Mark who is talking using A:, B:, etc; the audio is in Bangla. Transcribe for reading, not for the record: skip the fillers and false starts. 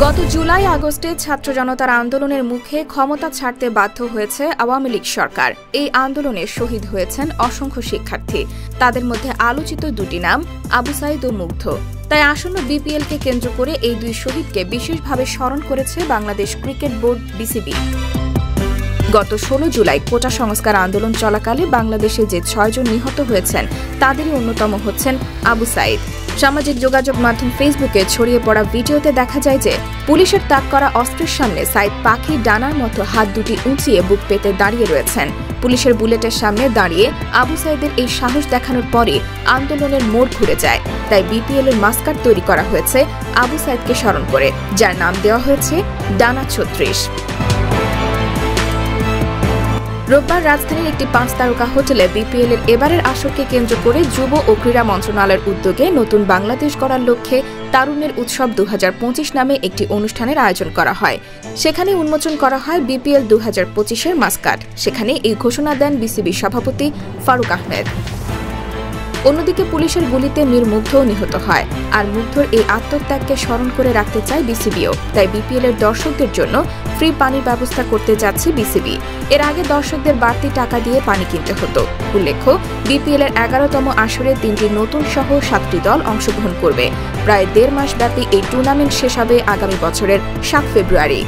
A: গত জুলাই আগস্টে ছাত্র জনতার আন্দোলনের মুখে ক্ষমতা ছাড়তে বাধ্য হয়েছে আওয়ামী লীগ সরকার। এই আন্দোলনে শহীদ হয়েছেন অসংখ্য শিক্ষার্থী। তাদের মধ্যে আলোচিত দুটি নাম আবু সাঈদ ও মুগ্ধ। তাই আসন্ন বিপিএলকে কেন্দ্র করে এই দুই শহীদকে বিশেষভাবে স্মরণ করেছে বাংলাদেশ ক্রিকেট বোর্ড বিসিবি। গত 16 জুলাই কোটা সংস্কার আন্দোলন চলাকালে বাংলাদেশে যে 6 জন নিহত হয়েছেন তাদেরই অন্যতম হচ্ছেন আবু সাঈদ। সামাজিক যোগাযোগ মাধ্যম ফেসবুকে ছড়িয়ে পড়া ভিডিওতে দেখা যায় যে পুলিশের তাক করা অস্ত্রের সামনে সাঈদ পাখি ডানার মতো হাত দুটি উঁচিয়ে বুক পেতে দাঁড়িয়ে রয়েছেন। পুলিশের বুলেটের সামনে দাঁড়িয়ে আবু সাঈদের এই সাহস দেখানোর পরে আন্দোলনের মোড় ঘুরে যায়। তাই বিপিএল এর মাস্কট তৈরি করা হয়েছে আবু সাঈদকে স্মরণ করে, যার নাম দেওয়া হয়েছে ডানা 36। রোববার রাজধানীর একটি 5 তারকা হোটেলে বিপিএল এর এবারের আসরকে কেন্দ্র করে যুব ও ক্রীড়া মন্ত্রণালয়ের উদ্যোগে নতুন বাংলাদেশ গড়ার লক্ষ্যে তারুণ্যের উৎসব 2025 নামে একটি অনুষ্ঠানের আয়োজন করা হয়। সেখানে উন্মোচন করা হয় বিপিএল 2025-এর মাস্কট। সেখানে এই ঘোষণা দেন বিসিবি সভাপতি ফারুক আহমেদ। অন্যদিকে পুলিশের গুলিতে মীর মুগ্ধও নিহত হয়। আর মুগ্ধর এই আত্মত্যাগকে স্মরণ করে রাখতে চায় বিসিবিও। তাই বিপিএল এর দর্শকদের জন্য ফ্রি পানির ব্যবস্থা করতে যাচ্ছে বিসিবি। এর আগে দর্শকদের বাড়তি টাকা দিয়ে পানি কিনতে হতো। উল্লেখ্য, বিপিএল এর 11তম আসরে 3টি নতুন সহ 7টি দল অংশগ্রহণ করবে। প্রায় 1.5 মাস ব্যাপী এই টুর্নামেন্ট শেষ হবে আগামী বছরের 7 ফেব্রুয়ারি।